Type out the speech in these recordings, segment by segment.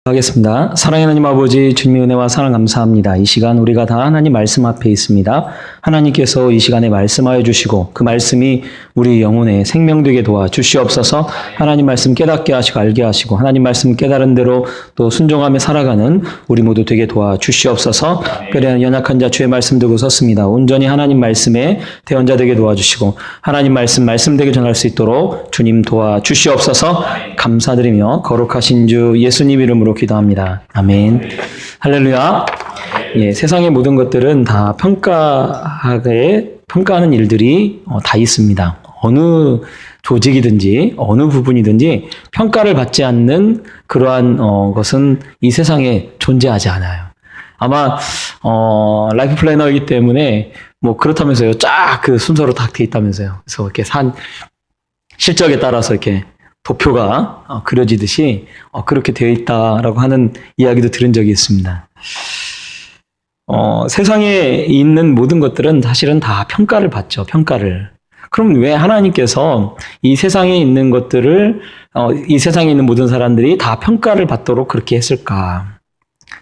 하겠습니다. 사랑의 하나님 아버지, 주님의 은혜와 사랑 감사합니다. 이 시간 우리가 다 하나님 말씀 앞에 있습니다. 하나님께서 이 시간에 말씀하여 주시고 그 말씀이 우리 영혼에 생명되게 도와 주시옵소서. 하나님 말씀 깨닫게 하시고 알게 하시고 하나님 말씀 깨달은 대로 또 순종하며 살아가는 우리 모두 되게 도와 주시옵소서. 그래 연약한 자 주의 말씀 들고 섰습니다. 온전히 하나님 말씀에 대언자 되게 도와주시고 하나님 말씀되게 전할 수 있도록 주님 도와 주시옵소서. 감사드리며 거룩하신 주 예수님 이름으로 기도합니다. 아멘. 할렐루야. 예, 세상의 모든 것들은 다 평가하는 일들이 다 있습니다. 어느 조직이든지 어느 부분이든지 평가를 받지 않는 그러한 것은 이 세상에 존재하지 않아요. 아마 라이프 플래너이기 때문에 뭐 그렇다면서요. 쫙 그 순서로 딱 돼 있다면서요. 그래서 이렇게 실적에 따라서 이렇게 도표가 그려지듯이 그렇게 되어 있다라고 하는 이야기도 들은 적이 있습니다. 세상에 있는 모든 것들은 사실은 다 평가를 받죠. 평가를. 그럼 왜 하나님께서 이 세상에 있는 것들을 이 세상에 있는 모든 사람들이 다 평가를 받도록 그렇게 했을까?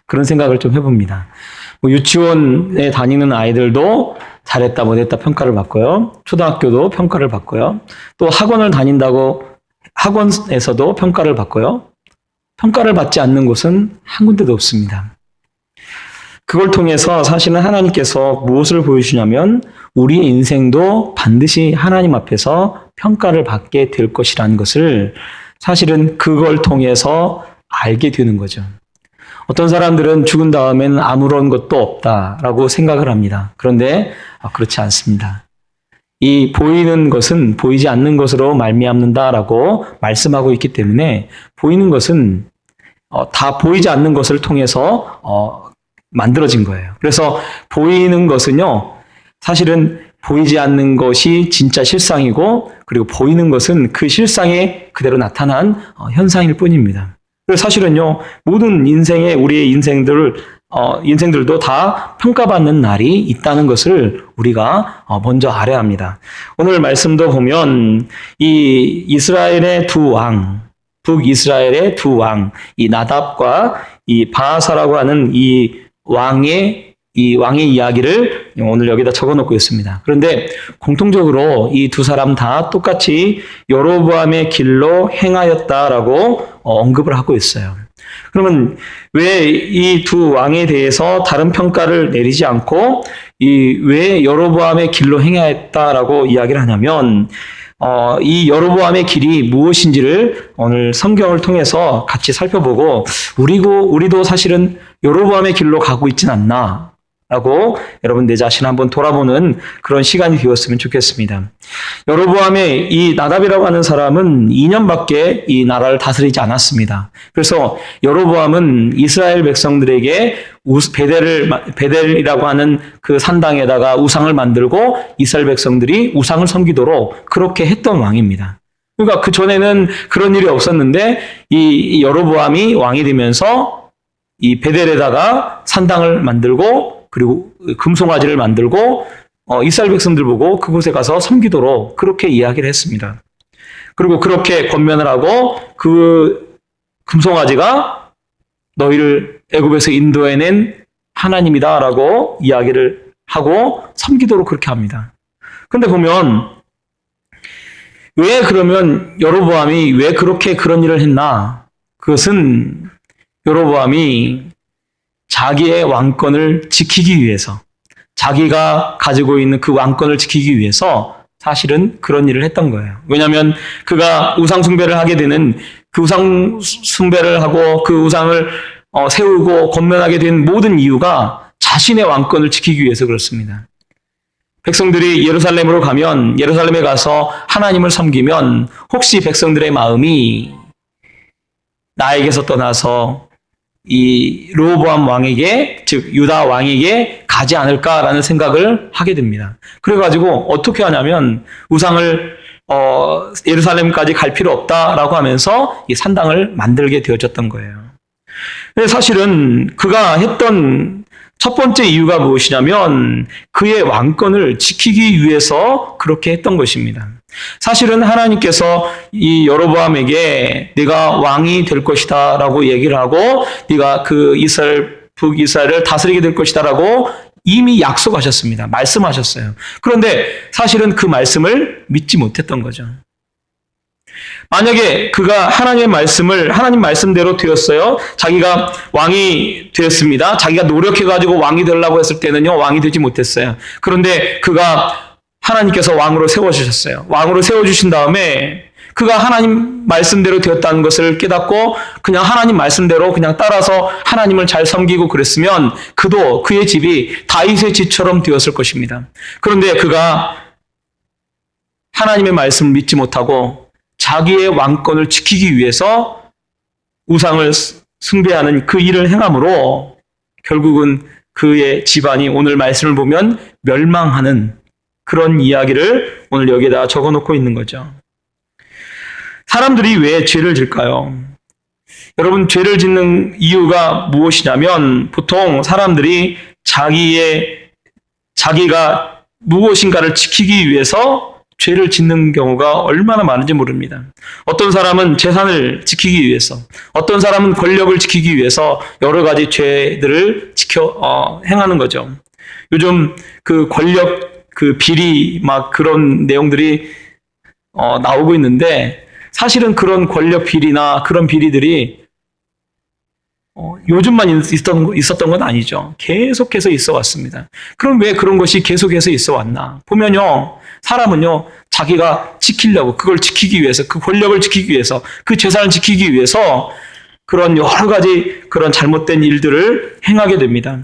그런 생각을 좀 해봅니다. 뭐 유치원에 다니는 아이들도 잘했다 못했다 평가를 받고요. 초등학교도 평가를 받고요. 또 학원을 다닌다고 학원에서도 평가를 받고요. 평가를 받지 않는 곳은 한 군데도 없습니다. 그걸 통해서 사실은 하나님께서 무엇을 보여주냐면 우리의 인생도 반드시 하나님 앞에서 평가를 받게 될 것이라는 것을 사실은 그걸 통해서 알게 되는 거죠. 어떤 사람들은 죽은 다음에는 아무런 것도 없다라고 생각을 합니다. 그런데 그렇지 않습니다. 이 보이는 것은 보이지 않는 것으로 말미암는다라고 말씀하고 있기 때문에 보이는 것은 다 보이지 않는 것을 통해서 만들어진 거예요. 그래서 보이는 것은요, 사실은 보이지 않는 것이 진짜 실상이고 그리고 보이는 것은 그 실상에 그대로 나타난 현상일 뿐입니다. 그래서 사실은요, 모든 우리의 인생들도 다 평가받는 날이 있다는 것을 우리가 먼저 알아야 합니다. 오늘 말씀도 보면 이 이스라엘의 두 왕, 북이스라엘의 두 왕, 이 나답과 이 바하사라고 하는 이 왕의 이야기를 오늘 여기다 적어놓고 있습니다. 그런데 공통적으로 이 두 사람 다 똑같이 여로보암의 길로 행하였다라고 언급을 하고 있어요. 그러면 왜 이 두 왕에 대해서 다른 평가를 내리지 않고 왜 여로보암의 길로 행하였다라고 이야기를 하냐면 이 여로보암의 길이 무엇인지를 오늘 성경을 통해서 같이 살펴보고 우리도 사실은 여로보암의 길로 가고 있진 않나 라고 여러분 내 자신을 한번 돌아보는 그런 시간이 되었으면 좋겠습니다. 여로보암의 이 나답이라고 하는 사람은 2년밖에 이 나라를 다스리지 않았습니다. 그래서 여로보암은 이스라엘 백성들에게 베델이라고 하는 그 산당에다가 우상을 만들고 이스라엘 백성들이 우상을 섬기도록 그렇게 했던 왕입니다. 그러니까 그 전에는 그런 일이 없었는데 이 여로보암이 왕이 되면서 이 베델에다가 산당을 만들고 그리고 금송아지를 만들고 이스라엘 백성들 보고 그곳에 가서 섬기도록 그렇게 이야기를 했습니다. 그리고 그렇게 권면을 하고 그 금송아지가 너희를 애굽에서 인도해낸 하나님이다라고 이야기를 하고 섬기도록 그렇게 합니다. 그런데 보면 왜 그러면 여로보암이 왜 그렇게 그런 일을 했나? 그것은 여로보암이 자기의 왕권을 지키기 위해서, 자기가 가지고 있는 그 왕권을 지키기 위해서 사실은 그런 일을 했던 거예요. 왜냐하면 그가 우상 숭배를 하게 되는 그 우상 숭배를 하고 그 우상을 세우고 권면하게 된 모든 이유가 자신의 왕권을 지키기 위해서 그렇습니다. 백성들이 예루살렘으로 가면 예루살렘에 가서 하나님을 섬기면 혹시 백성들의 마음이 나에게서 떠나서 이 르호보암 왕에게, 즉 유다 왕에게 가지 않을까라는 생각을 하게 됩니다. 그래가지고 어떻게 하냐면 우상을 예루살렘까지 갈 필요 없다라고 하면서 이 산당을 만들게 되어졌던 거예요. 사실은 그가 했던 첫 번째 이유가 무엇이냐면 그의 왕권을 지키기 위해서 그렇게 했던 것입니다. 사실은 하나님께서 이 여로보암에게 네가 왕이 될 것이다 라고 얘기를 하고 네가 그 북이스라엘을 다스리게 될 것이다 라고 이미 약속하셨습니다. 말씀하셨어요. 그런데 사실은 그 말씀을 믿지 못했던 거죠. 만약에 그가 하나님 말씀대로 되었어요. 자기가 왕이 되었습니다. 자기가 노력해가지고 왕이 되려고 했을 때는요, 왕이 되지 못했어요. 그런데 그가 하나님께서 왕으로 세워주셨어요. 왕으로 세워주신 다음에 그가 하나님 말씀대로 되었다는 것을 깨닫고 그냥 하나님 말씀대로 그냥 따라서 하나님을 잘 섬기고 그랬으면 그의 집이 다윗의 집처럼 되었을 것입니다. 그런데 그가 하나님의 말씀을 믿지 못하고 자기의 왕권을 지키기 위해서 우상을 숭배하는 그 일을 행함으로 결국은 그의 집안이 오늘 말씀을 보면 멸망하는 그런 이야기를 오늘 여기에다 적어놓고 있는 거죠. 사람들이 왜 죄를 질까요? 여러분, 죄를 짓는 이유가 무엇이냐면 보통 사람들이 자기가 무엇인가를 지키기 위해서 죄를 짓는 경우가 얼마나 많은지 모릅니다. 어떤 사람은 재산을 지키기 위해서, 어떤 사람은 권력을 지키기 위해서 여러 가지 죄들을 행하는 거죠. 요즘 그 권력, 그 비리, 막 그런 내용들이 나오고 있는데 사실은 그런 권력 비리나 그런 비리들이 요즘만 있었던 건 아니죠. 계속해서 있어 왔습니다. 그럼 왜 그런 것이 계속해서 있어 왔나? 보면요, 사람은요, 자기가 지키려고, 그걸 지키기 위해서, 그 권력을 지키기 위해서, 그 재산을 지키기 위해서 그런 여러 가지 그런 잘못된 일들을 행하게 됩니다.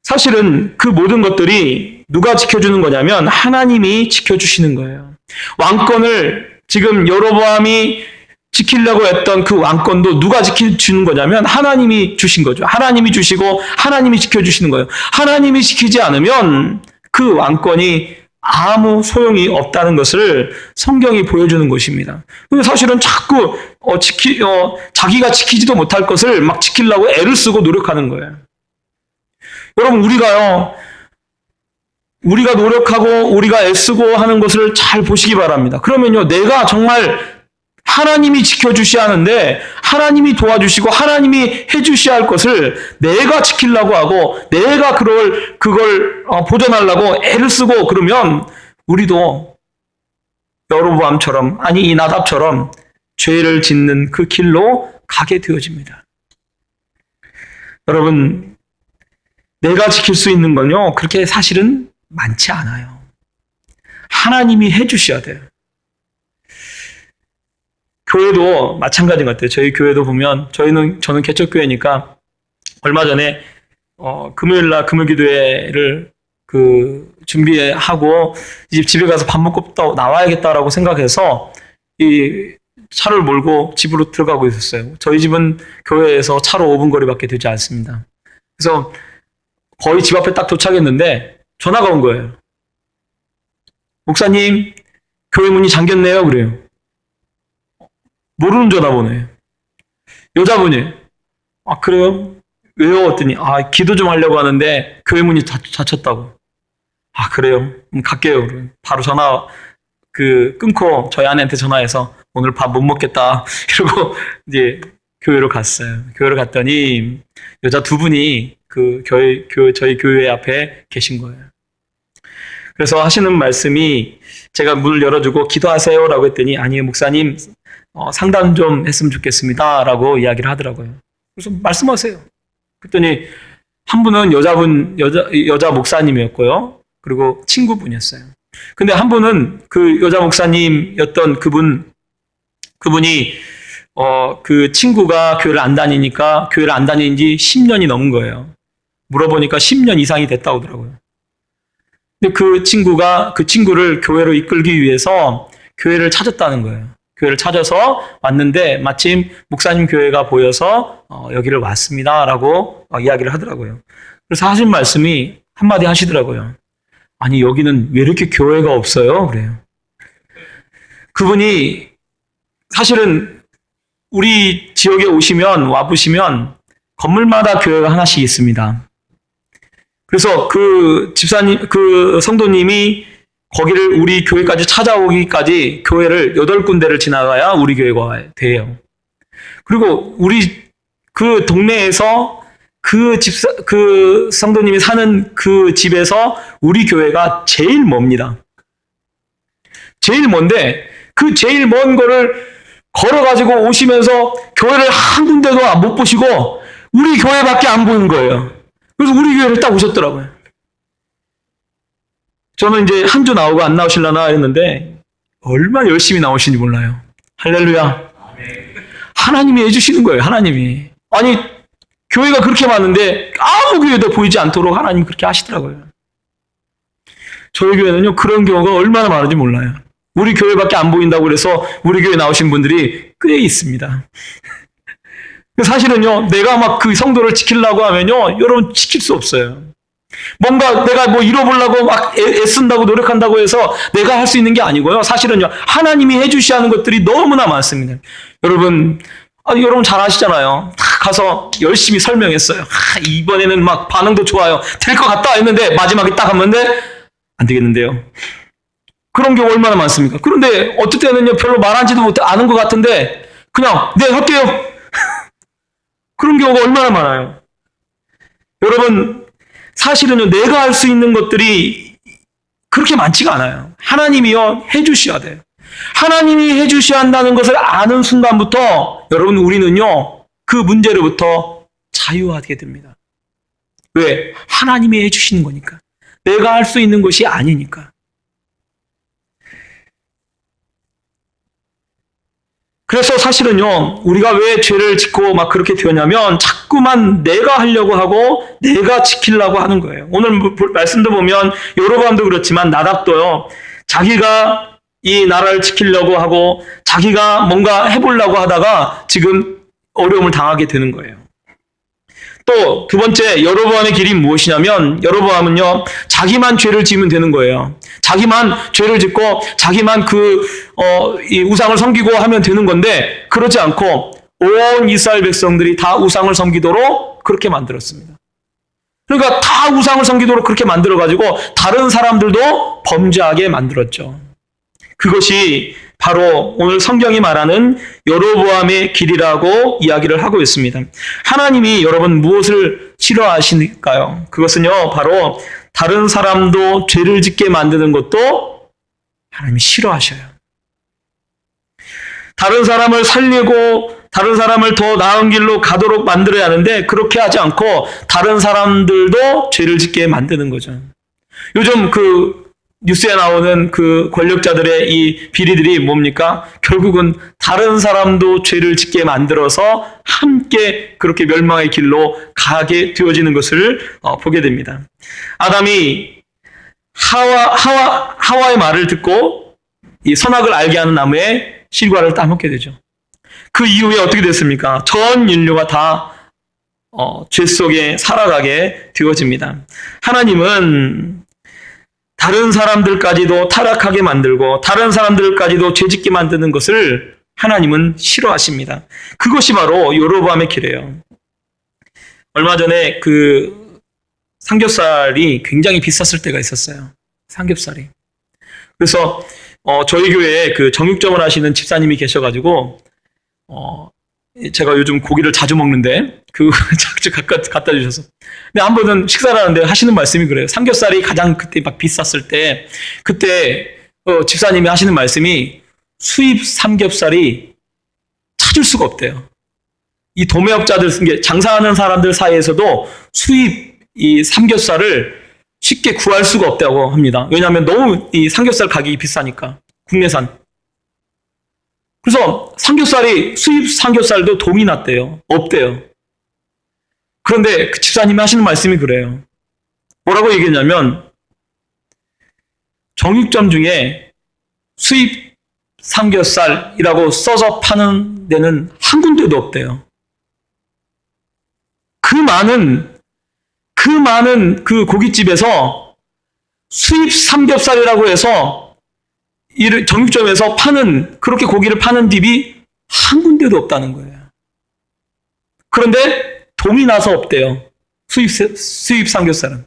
사실은 그 모든 것들이 누가 지켜주는 거냐면 하나님이 지켜주시는 거예요. 왕권을 지금 여로보암이 지키려고 했던 그 왕권도 누가 지켜주는 거냐면 하나님이 주신 거죠. 하나님이 주시고 하나님이 지켜주시는 거예요. 하나님이 지키지 않으면 그 왕권이 아무 소용이 없다는 것을 성경이 보여주는 것입니다. 사실은 자꾸 자기가 지키지도 못할 것을 막 지키려고 애를 쓰고 노력하는 거예요. 여러분, 우리가 노력하고 우리가 애쓰고 하는 것을 잘 보시기 바랍니다. 그러면요, 내가 정말 하나님이 지켜주셔야 하는데 하나님이 도와주시고 하나님이 해주셔야 할 것을 내가 지키려고 하고 내가 그걸 보존하려고 애를 쓰고 그러면 우리도 여로보암처럼, 아니 이 나답처럼 죄를 짓는 그 길로 가게 되어집니다. 여러분, 내가 지킬 수 있는 건요, 그렇게 사실은 많지 않아요. 하나님이 해주셔야 돼요. 교회도 마찬가지인 것 같아요. 저희 교회도 보면 저는 개척교회니까 얼마 전에 금요일날 금요기도회를 준비하고 이제 집에 가서 밥 먹고 또 나와야겠다라고 생각해서 이 차를 몰고 집으로 들어가고 있었어요. 저희 집은 교회에서 차로 5분 거리밖에 되지 않습니다. 그래서 거의 집 앞에 딱 도착했는데 전화가 온 거예요. 목사님, 교회 문이 잠겼네요. 그래요. 모르는 전화번호예요. 여자분이. 아, 그래요? 왜요? 했더니 기도 좀 하려고 하는데 교회 문이 닫혔다고. 아, 그래요? 갈게요. 그래요. 바로 전화 끊고 저희 아내한테 전화해서 오늘 밥 못 먹겠다 이러고 이제 교회로 갔어요. 교회로 갔더니 여자 두 분이 저희 교회 앞에 계신 거예요. 그래서 하시는 말씀이, 제가 문을 열어주고 기도하세요라고 했더니 아니요, 목사님, 상담 좀 했으면 좋겠습니다 라고 이야기를 하더라고요. 그래서 말씀하세요. 그랬더니 한 분은 여자 목사님이었고요. 그리고 친구분이었어요. 근데 한 분은 그 여자 목사님이었던 그분이 그 친구가 교회를 안 다니니까 교회를 안 다닌 지 10년이 넘은 거예요. 물어보니까 10년 이상이 됐다고 하더라고요. 근데 그 친구를 교회로 이끌기 위해서 교회를 찾았다는 거예요. 교회를 찾아서 왔는데 마침 목사님 교회가 보여서 여기를 왔습니다라고 이야기를 하더라고요. 그래서 하신 말씀이 한마디 하시더라고요. 아니, 여기는 왜 이렇게 교회가 없어요? 그래요. 그분이 사실은 우리 지역에 와보시면 건물마다 교회가 하나씩 있습니다. 그래서 그 성도님이 거기를 우리 교회까지 찾아오기까지 교회를 8군데를 지나가야 우리 교회가 돼요. 그리고 우리 그 동네에서 그 성도님이 사는 그 집에서 우리 교회가 제일 멉니다. 제일 먼데 그 제일 먼 거를 걸어가지고 오시면서 교회를 한 군데도 못 보시고 우리 교회밖에 안 보이는 거예요. 그래서 우리 교회를 딱 오셨더라고요. 저는 이제 한 주 나오고 안 나오실라나 했는데 얼마나 열심히 나오시는지 몰라요. 할렐루야. 하나님이 해주시는 거예요. 하나님이. 아니 교회가 그렇게 많은데 아무 교회도 보이지 않도록 하나님이 그렇게 하시더라고요. 저희 교회는요 그런 경우가 얼마나 많은지 몰라요. 우리 교회밖에 안 보인다고 그래서 우리 교회 나오신 분들이 꽤 있습니다. 사실은요 내가 막 그 성도를 지키려고 하면요 여러분 지킬 수 없어요. 뭔가 내가 뭐 이뤄보려고 막 애쓴다고 노력한다고 해서 내가 할 수 있는 게 아니고요. 사실은요 하나님이 해주셔야 하는 것들이 너무나 많습니다. 여러분 여러분 잘 아시잖아요. 가서 열심히 설명했어요. 이번에는 막 반응도 좋아요. 될 것 같다 했는데 마지막에 딱 하는데 안 되겠는데요. 그런 경우 얼마나 많습니까? 그런데 어떨 때는요 별로 말하지도 않은 것 같은데 그냥 네 할게요. 그런 경우가 얼마나 많아요. 여러분 사실은요 내가 할 수 있는 것들이 그렇게 많지가 않아요. 하나님이요 해주셔야 돼요. 하나님이 해주셔야 한다는 것을 아는 순간부터 여러분 우리는요 그 문제로부터 자유하게 됩니다. 왜? 하나님이 해주시는 거니까. 내가 할 수 있는 것이 아니니까. 그래서 사실은요 우리가 왜 죄를 짓고 막 그렇게 되었냐면 자꾸만 내가 하려고 하고 내가 지키려고 하는 거예요. 오늘 말씀도 보면 여로보암도 그렇지만 나답도요 자기가 이 나라를 지키려고 하고 자기가 뭔가 해보려고 하다가 지금 어려움을 당하게 되는 거예요. 또 두 번째 여로보암의 길이 무엇이냐면 여로보암은요 자기만 죄를 지으면 되는 거예요. 자기만 죄를 짓고 자기만 이 우상을 섬기고 하면 되는 건데 그렇지 않고 온 이스라엘 백성들이 다 우상을 섬기도록 그렇게 만들었습니다. 그러니까 다 우상을 섬기도록 그렇게 만들어가지고 다른 사람들도 범죄하게 만들었죠. 그것이 바로 오늘 성경이 말하는 여로보암의 길이라고 이야기를 하고 있습니다. 하나님이 여러분 무엇을 싫어하시니까요? 그것은요 바로 다른 사람도 죄를 짓게 만드는 것도 하나님이 싫어하셔요. 다른 사람을 살리고 다른 사람을 더 나은 길로 가도록 만들어야 하는데 그렇게 하지 않고 다른 사람들도 죄를 짓게 만드는 거죠. 요즘 뉴스에 나오는 그 권력자들의 이 비리들이 뭡니까? 결국은 다른 사람도 죄를 짓게 만들어서 함께 그렇게 멸망의 길로 가게 되어지는 것을 보게 됩니다. 아담이 하와의 말을 듣고 이 선악을 알게 하는 나무의 실과를 따먹게 되죠. 그 이후에 어떻게 됐습니까? 전 인류가 다 죄 속에 살아가게 되어집니다. 하나님은 다른 사람들까지도 타락하게 만들고 다른 사람들까지도 죄짓게 만드는 것을 하나님은 싫어하십니다. 그것이 바로 여로보암의 길이에요. 얼마 전에 삼겹살이 굉장히 비쌌을 때가 있었어요. 삼겹살이. 그래서 저희 교회에 정육점을 하시는 집사님이 계셔가지고 제가 요즘 고기를 자주 먹는데 자주 갖다 주셔서. 근데 한 번은 식사를 하는데 하시는 말씀이 그래요. 삼겹살이 가장 그때 막 비쌌을 때 그때 집사님이 하시는 말씀이 수입 삼겹살이 찾을 수가 없대요. 이 도매업자들 장사하는 사람들 사이에서도 수입 이 삼겹살을 쉽게 구할 수가 없다고 합니다. 왜냐하면 너무 이 삼겹살 가격이 비싸니까 국내산. 그래서 수입 삼겹살도 동이 났대요. 없대요. 그런데 그 집사님이 하시는 말씀이 그래요. 뭐라고 얘기했냐면 정육점 중에 수입 삼겹살이라고 써서 파는 데는 한 군데도 없대요. 그 많은 그 고깃집에서 수입 삼겹살이라고 해서 이 정육점에서 그렇게 고기를 파는 집이 한 군데도 없다는 거예요. 그런데 동이 나서 없대요. 수입 삼겹살은.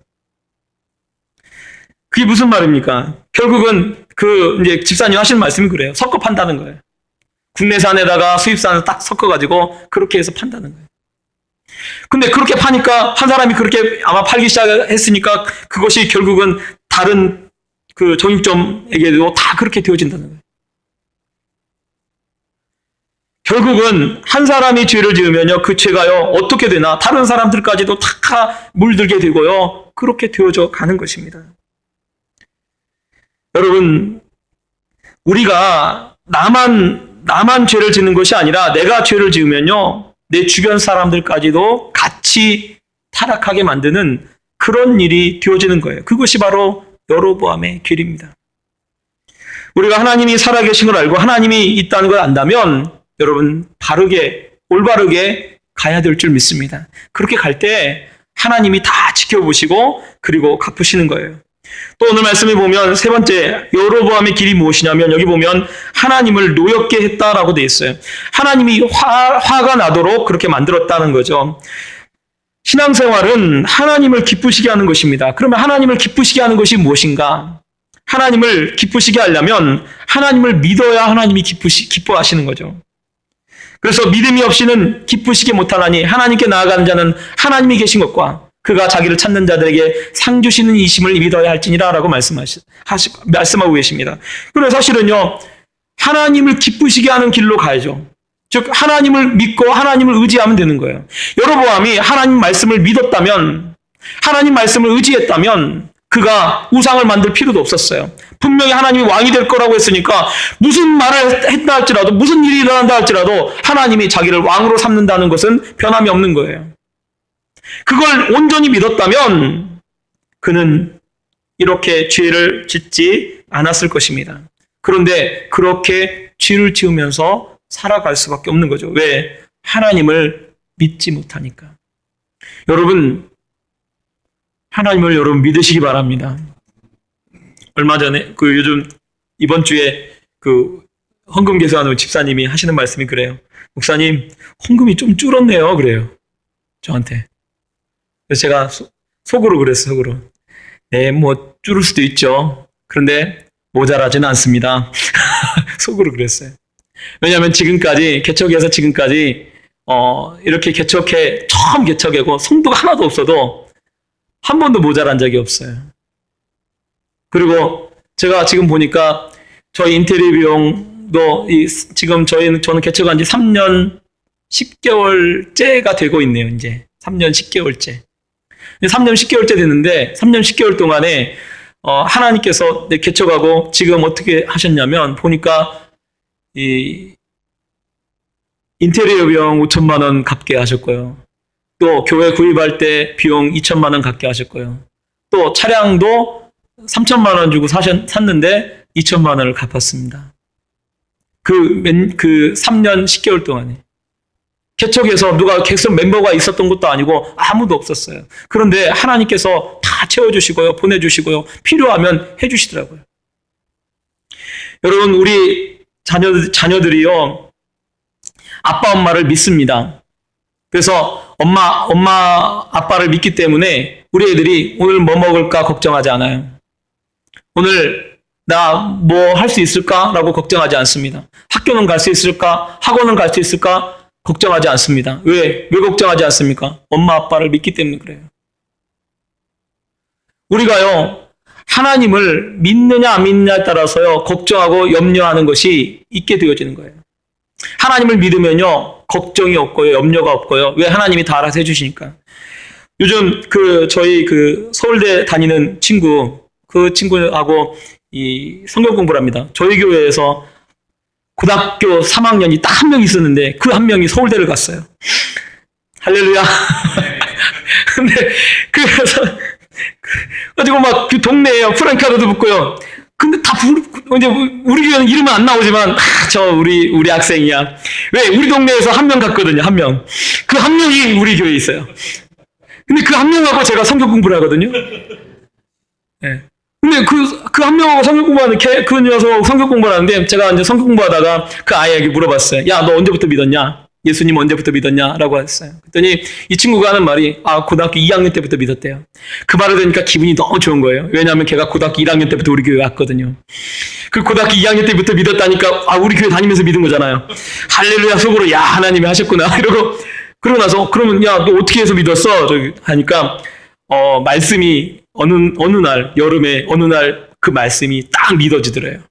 그게 무슨 말입니까? 결국은 이제 집사님 하시는 말씀이 그래요. 섞어 판다는 거예요. 국내산에다가 수입산을 딱 섞어가지고 그렇게 해서 판다는 거예요. 근데 그렇게 파니까 한 사람이 그렇게 아마 팔기 시작했으니까 그것이 결국은 다른 그 정육점에게도 다 그렇게 되어진다는 거예요. 결국은 한 사람이 죄를 지으면요, 그 죄가요, 어떻게 되나, 다른 사람들까지도 다 물들게 되고요, 그렇게 되어져 가는 것입니다. 여러분, 우리가 나만 죄를 짓는 것이 아니라 내가 죄를 지으면요, 내 주변 사람들까지도 같이 타락하게 만드는 그런 일이 되어지는 거예요. 그것이 바로 여로보암의 길입니다. 우리가 하나님이 살아계신 걸 알고 하나님이 있다는 걸 안다면 여러분 올바르게 가야 될 줄 믿습니다. 그렇게 갈 때 하나님이 다 지켜보시고 그리고 갚으시는 거예요. 또 오늘 말씀에 보면 세 번째 여로보암의 길이 무엇이냐면 여기 보면 하나님을 노엽게 했다라고 되어 있어요. 하나님이 화가 나도록 그렇게 만들었다는 거죠. 신앙생활은 하나님을 기쁘시게 하는 것입니다. 그러면 하나님을 기쁘시게 하는 것이 무엇인가? 하나님을 기쁘시게 하려면 하나님을 믿어야 하나님이 기뻐하시는 거죠. 그래서 믿음이 없이는 기쁘시게 못하나니 하나님께 나아가는 자는 하나님이 계신 것과 그가 자기를 찾는 자들에게 상 주시는 이심을 믿어야 할지니라 라고 말씀하고 계십니다. 그래서 사실은요, 하나님을 기쁘시게 하는 길로 가야죠. 즉 하나님을 믿고 하나님을 의지하면 되는 거예요. 여로보암이 하나님 말씀을 믿었다면, 하나님 말씀을 의지했다면 그가 우상을 만들 필요도 없었어요. 분명히 하나님이 왕이 될 거라고 했으니까 무슨 말을 했다 할지라도, 무슨 일이 일어난다 할지라도 하나님이 자기를 왕으로 삼는다는 것은 변함이 없는 거예요. 그걸 온전히 믿었다면 그는 이렇게 죄를 짓지 않았을 것입니다. 그런데 그렇게 죄를 지으면서 살아갈 수밖에 없는 거죠. 왜? 하나님을 믿지 못하니까. 여러분, 하나님을 여러분 믿으시기 바랍니다. 얼마 전에 요즘 이번 주에 헌금 계산하는 집사님이 하시는 말씀이 그래요. 목사님, 헌금이 좀 줄었네요. 그래요. 저한테. 그래서 제가 속으로 그랬어요. 속으로. 네, 뭐 줄을 수도 있죠. 그런데 모자라지는 않습니다. 속으로 그랬어요. 왜냐하면 지금까지 개척해서 지금까지 이렇게 처음 개척하고 성도가 하나도 없어도 한 번도 모자란 적이 없어요. 그리고 제가 지금 보니까 저희 인테리어 비용도 지금 저는 개척한 지 3년 10개월째가 되고 있네요. 이제 3년 10개월째. 3년 10개월째 됐는데 3년 10개월 동안에 하나님께서 개척하고 지금 어떻게 하셨냐면 보니까 이 인테리어 비용 5천만 원 갚게 하셨고요. 또 교회 구입할 때 비용 2천만 원 갚게 하셨고요. 또 차량도 3천만 원 주고 샀는데 2천만 원을 갚았습니다. 그 3년 10개월 동안에. 개척에서 누가 개척 멤버가 있었던 것도 아니고 아무도 없었어요. 그런데 하나님께서 다 채워주시고요, 보내주시고요, 필요하면 해주시더라고요. 여러분, 우리 자녀들이요, 아빠, 엄마를 믿습니다. 그래서 엄마, 아빠를 믿기 때문에 우리 애들이 오늘 뭐 먹을까 걱정하지 않아요. 오늘 나 뭐 할 수 있을까? 라고 걱정하지 않습니다. 학교는 갈 수 있을까? 학원은 갈 수 있을까? 걱정하지 않습니다. 왜 걱정하지 않습니까? 엄마, 아빠를 믿기 때문에 그래요. 우리가요, 하나님을 믿느냐 안 믿느냐에 따라서요, 걱정하고 염려하는 것이 있게 되어지는 거예요. 하나님을 믿으면요, 걱정이 없고요, 염려가 없고요. 왜? 하나님이 다 알아서 해주시니까. 요즘 저희 서울대 다니는 그 친구하고 이 성경 공부를 합니다. 저희 교회에서 고등학교 3학년이 딱 한 명 있었는데 그 한 명이 서울대를 갔어요. 할렐루야. 근데 그래서 가지고 막 그 동네에 프랭카드도 붙고요. 근데 다 이제 우리 교회는 이름은 안 나오지만 우리 학생이야. 왜? 우리 동네에서 한 명 갔거든요. 한 명. 그 한 명이 우리 교회에 있어요. 근데 그 한 명하고 제가 성경 공부를 하거든요. 네. 근데 그 한 명하고 성경 공부하는 그 녀석 성경 공부를 하는데 제가 이제 성경 공부하다가 그 아이에게 물어봤어요. 야, 너 언제부터 믿었냐? 예수님 언제부터 믿었냐라고 했어요. 그랬더니 이 친구가 하는 말이 고등학교 2학년 때부터 믿었대요. 그 말을 들으니까 기분이 너무 좋은 거예요. 왜냐하면 걔가 고등학교 1학년 때부터 우리 교회 왔거든요. 그 고등학교 2학년 때부터 믿었다니까 우리 교회 다니면서 믿은 거잖아요. 할렐루야 속으로 야 하나님이 하셨구나 이러고 그러고 나서 그러면 야 너 어떻게 해서 믿었어? 하니까 말씀이 어느 날 여름에 어느 날 그 말씀이 딱 믿어지더래요.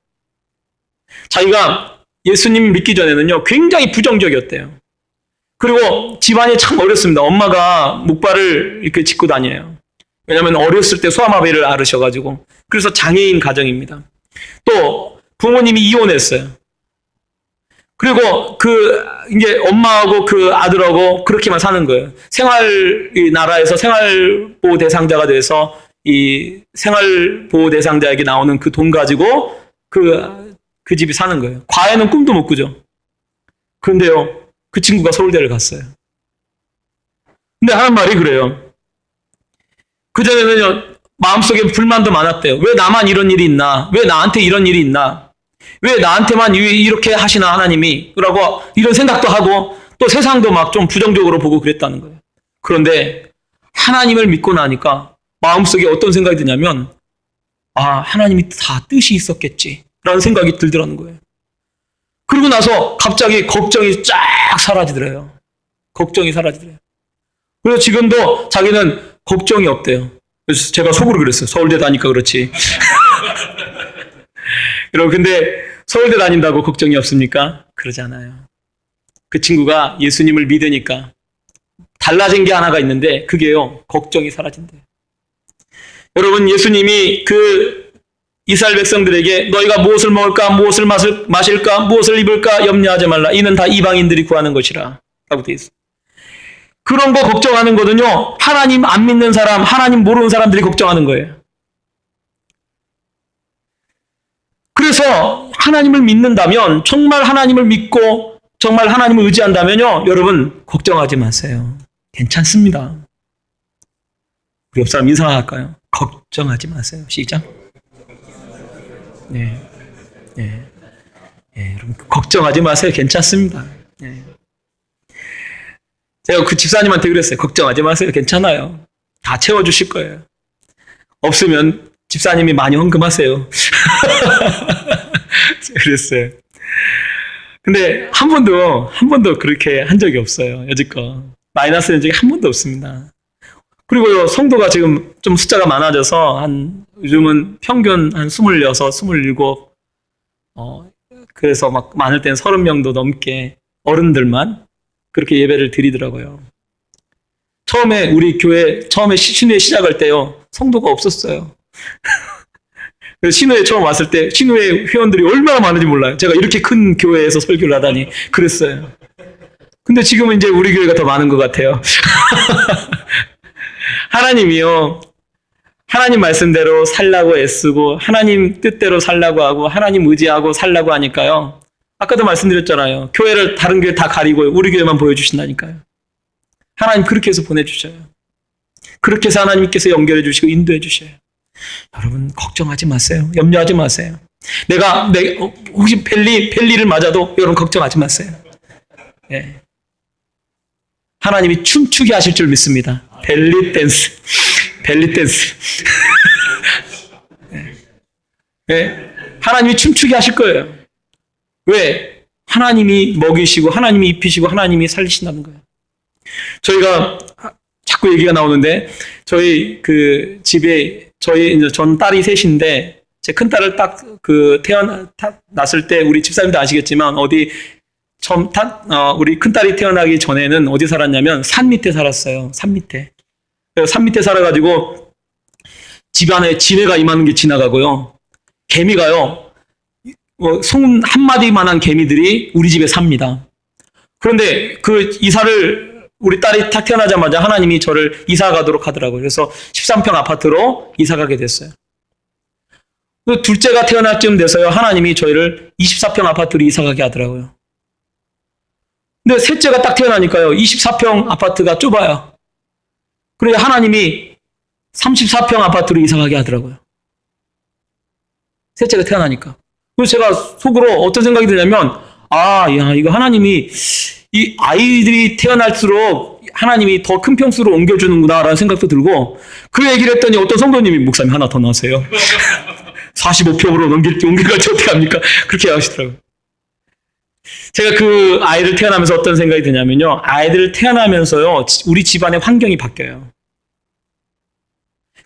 자기가 예수님 믿기 전에는요 굉장히 부정적이었대요. 그리고 집안이 참 어렵습니다. 엄마가 목발을 이렇게 짚고 다녀요. 왜냐하면 어렸을 때 소아마비를 앓으셔가지고 그래서 장애인 가정입니다. 또 부모님이 이혼했어요. 그리고 이제 엄마하고 그 아들하고 그렇게만 사는 거예요. 이 나라에서 생활보호 대상자가 돼서 이 생활보호 대상자에게 나오는 그 돈 가지고 그 집이 사는 거예요. 과외는 꿈도 못 꾸죠. 그런데요, 그 친구가 서울대를 갔어요. 근데 하는 말이 그래요. 그전에는요, 마음속에 불만도 많았대요. 왜 나만 이런 일이 있나? 왜 나한테 이런 일이 있나? 왜 나한테만 이렇게 하시나 하나님이? 그러고 이런 생각도 하고 또 세상도 막 좀 부정적으로 보고 그랬다는 거예요. 그런데 하나님을 믿고 나니까 마음속에 어떤 생각이 드냐면 하나님이 다 뜻이 있었겠지 라는 생각이 들더라는 거예요. 그러고 나서 갑자기 걱정이 쫙 사라지더래요. 걱정이 사라지더래요. 그래서 지금도 자기는 걱정이 없대요. 그래서 제가 속으로 그랬어요. 서울대 다니까 그렇지. 여러분 근데 서울대 다닌다고 걱정이 없습니까? 그러지 않아요. 그 친구가 예수님을 믿으니까 달라진 게 하나가 있는데 그게요. 걱정이 사라진대요. 여러분 예수님이 이스라엘 백성들에게 너희가 무엇을 먹을까, 무엇을 마실까, 무엇을 입을까 염려하지 말라. 이는 다 이방인들이 구하는 것이라. 라고 되어 있어요. 그런 거 걱정하는 거는요. 하나님 안 믿는 사람, 하나님 모르는 사람들이 걱정하는 거예요. 그래서 하나님을 믿는다면, 정말 하나님을 믿고 정말 하나님을 의지한다면요. 여러분 걱정하지 마세요. 괜찮습니다. 우리 옆 사람 인사할까요? 걱정하지 마세요. 시작. 네. 여러분 걱정하지 마세요. 괜찮습니다. 네. 제가 그 집사님한테 그랬어요. 걱정하지 마세요. 괜찮아요. 다 채워주실 거예요. 없으면 집사님이 많이 헌금하세요. 그랬어요. 근데 한 번도 그렇게 한 적이 없어요. 여지껏. 마이너스 된 적이 한 번도 없습니다. 그리고요, 성도가 지금 좀 숫자가 많아져서 요즘은 평균 한 26, 27, 그래서 막 많을 땐 30명도 넘게 어른들만 그렇게 예배를 드리더라고요. 처음에 우리 교회, 신우회 시작할 때요, 성도가 없었어요. 그래서 신우회 처음 왔을 때 신우회 회원들이 얼마나 많은지 몰라요. 제가 이렇게 큰 교회에서 설교를 하다니 그랬어요. 근데 지금은 이제 우리 교회가 더 많은 것 같아요. 하나님이요, 하나님 말씀대로 살라고 애쓰고 하나님 뜻대로 살라고 하고 하나님 의지하고 살라고 하니까요. 아까도 말씀드렸잖아요. 교회를 다른 교회 다 가리고 우리 교회만 보여주신다니까요. 하나님 그렇게 해서 보내주셔요. 그렇게 해서 하나님께서 연결해 주시고 인도해 주셔요. 여러분 걱정하지 마세요. 염려하지 마세요. 내가 혹시 벨리를 맞아도 여러분 걱정하지 마세요. 네. 하나님이 춤추게 하실 줄 믿습니다. 벨리 댄스. 네. 하나님이 춤추게 하실 거예요. 왜? 하나님이 먹이시고 하나님이 입히시고 하나님이 살리신다는 거예요. 저희가 자꾸 얘기가 나오는데 저희 그 집에 이제 전 딸이 셋인데 제 큰 딸을 딱 태어났을 때 우리 집사님도 아시겠지만 우리 큰 딸이 태어나기 전에는 어디 살았냐면 산 밑에 살았어요. 산 밑에. 산 밑에 살아가지고 집안에 지네가 이만한 게 지나가고요. 개미가요. 송 한 마디만한 개미들이 우리 집에 삽니다. 그런데 우리 딸이 딱 태어나자마자 하나님이 저를 이사 가도록 하더라고요. 그래서 13평 아파트로 이사 가게 됐어요. 둘째가 태어날 쯤 돼서요. 하나님이 저희를 24평 아파트로 이사 가게 하더라고요. 근데 셋째가 딱 태어나니까요. 24평 아파트가 좁아요. 그래서 하나님이 34평 아파트로 이사 가게 하더라고요. 셋째가 태어나니까. 그래서 제가 속으로 어떤 생각이 드냐면 이거 하나님이 이 아이들이 태어날수록 하나님이 더 큰 평수로 옮겨주는구나라는 생각도 들고, 그 얘기를 했더니 어떤 성도님이 목사님 하나 더 나세요. 45평으로 옮겨갈지 어떻게 합니까? 그렇게 하시더라고요. 제가 그 아이를 태어나면서 어떤 생각이 드냐면요. 아이들을 태어나면서요, 우리 집안의 환경이 바뀌어요.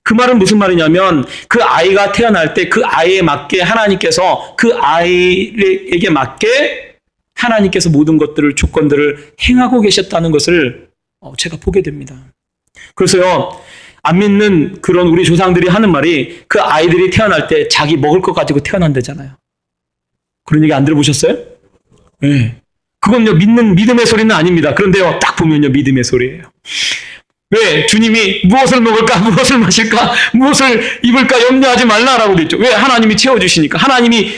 그 말은 무슨 말이냐면, 그 아이가 태어날 때 그 아이에 맞게 하나님께서 그 아이에게 맞게 하나님께서 모든 것들을, 조건들을 행하고 계셨다는 것을 제가 보게 됩니다. 그래서요, 안 믿는 그런 우리 조상들이 하는 말이, 그 아이들이 태어날 때 자기 먹을 것 가지고 태어난다잖아요. 그런 얘기 안 들어보셨어요? 네. 그건요, 믿음의 소리는 아닙니다. 그런데요, 딱 보면요, 믿음의 소리예요. 왜? 주님이 무엇을 먹을까, 무엇을 마실까, 무엇을 입을까 염려하지 말라라고 그랬죠. 왜? 하나님이 채워주시니까, 하나님이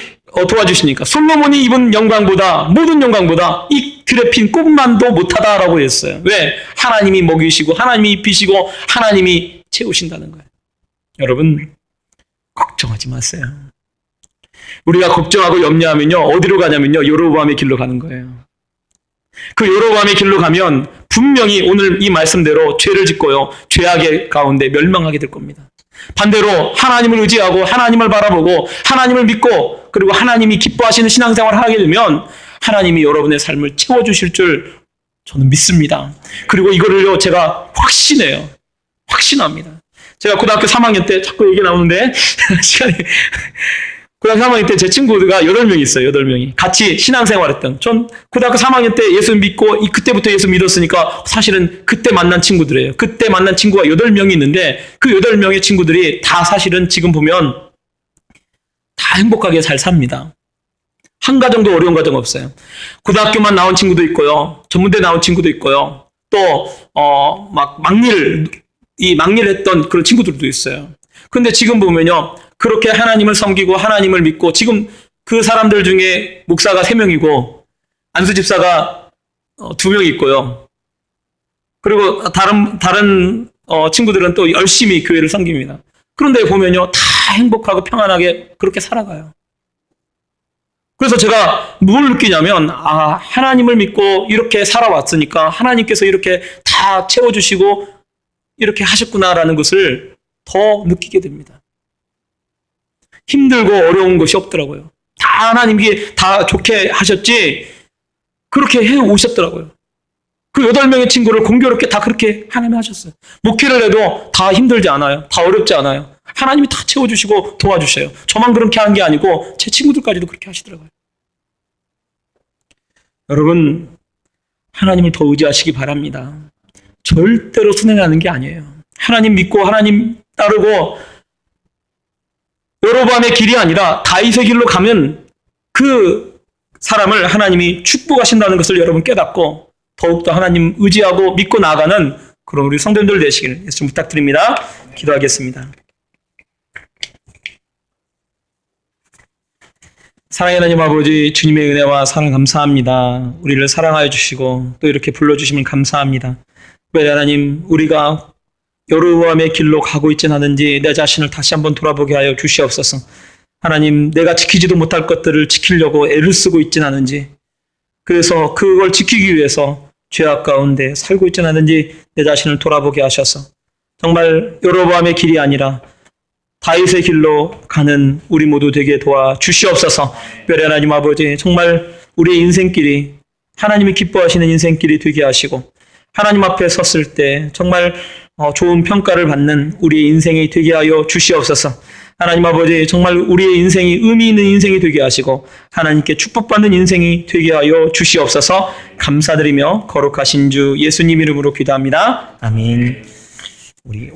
도와주시니까. 솔로몬이 입은 영광보다, 모든 영광보다 이 들에 핀 꽃만도 못하다라고 했어요. 왜? 하나님이 먹이시고, 하나님이 입히시고, 하나님이 채우신다는 거예요. 여러분, 걱정하지 마세요. 우리가 걱정하고 염려하면요, 어디로 가냐면요, 여로보암의 길로 가는 거예요. 그 여로보암의 길로 가면 분명히 오늘 이 말씀대로 죄를 짓고요, 죄악의 가운데 멸망하게 될 겁니다. 반대로 하나님을 의지하고 하나님을 바라보고 하나님을 믿고 그리고 하나님이 기뻐하시는 신앙생활을 하게 되면 하나님이 여러분의 삶을 채워주실 줄 저는 믿습니다. 그리고 이거를요, 제가 확신해요. 확신합니다. 제가 고등학교 3학년 때 자꾸 얘기 나오는데 시간이 고등학교 3학년 때 제 친구가 8명이 있어요. 8명이. 같이 신앙생활했던. 전 고등학교 3학년 때 예수 믿고 그때부터 예수 믿었으니까 사실은 그때 만난 친구들이에요. 그때 만난 친구가 8명이 있는데 그 8명의 친구들이 다 사실은 지금 보면 다 행복하게 잘 삽니다. 한 가정도 어려운 가정 없어요. 고등학교만 나온 친구도 있고요. 전문대 나온 친구도 있고요. 또 막일을 했던 그런 친구들도 있어요. 근데 지금 보면요, 그렇게 하나님을 섬기고 하나님을 믿고, 지금 그 사람들 중에 목사가 3명이고 안수 집사가 2명 있고요. 그리고 다른 친구들은 또 열심히 교회를 섬깁니다. 그런데 보면요, 다 행복하고 평안하게 그렇게 살아가요. 그래서 제가 뭘 느끼냐면, 하나님을 믿고 이렇게 살아왔으니까 하나님께서 이렇게 다 채워주시고 이렇게 하셨구나라는 것을 더 느끼게 됩니다. 힘들고 어려운 것이 없더라고요. 다 하나님이 다 좋게 하셨지, 그렇게 해 오셨더라고요. 그 8명의 친구를 공교롭게 다 그렇게 하나님이 하셨어요. 목회를 해도 다 힘들지 않아요. 다 어렵지 않아요. 하나님이 다 채워주시고 도와주셔요. 저만 그렇게 한 게 아니고 제 친구들까지도 그렇게 하시더라고요. 여러분, 하나님을 더 의지하시기 바랍니다. 절대로 순행하는 게 아니에요. 하나님 믿고 하나님 따르고 여로보암의 길이 아니라 다윗의 길로 가면 그 사람을 하나님이 축복하신다는 것을 여러분 깨닫고 더욱더 하나님 의지하고 믿고 나아가는 그런 우리 성도님들 되시길 예수 부탁드립니다. 기도하겠습니다. 사랑의 하나님 아버지, 주님의 은혜와 사랑 감사합니다. 우리를 사랑하여 주시고 또 이렇게 불러주시면 감사합니다. 왜 하나님, 우리가 여로보암의 길로 가고 있진 않은지 내 자신을 다시 한번 돌아보게 하여 주시옵소서. 하나님, 내가 지키지도 못할 것들을 지키려고 애를 쓰고 있진 않은지, 그래서 그걸 지키기 위해서 죄악 가운데 살고 있진 않은지 내 자신을 돌아보게 하셔서 정말 여로보암의 길이 아니라 다윗의 길로 가는 우리 모두 되게 도와 주시옵소서. 별의 하나님 아버지, 정말 우리의 인생길이 하나님이 기뻐하시는 인생길이 되게 하시고 하나님 앞에 섰을 때 정말 좋은 평가를 받는 우리의 인생이 되게 하여 주시옵소서. 하나님 아버지, 정말 우리의 인생이 의미 있는 인생이 되게 하시고 하나님께 축복받는 인생이 되게 하여 주시옵소서. 감사드리며 거룩하신 주 예수님 이름으로 기도합니다. 아멘. 우리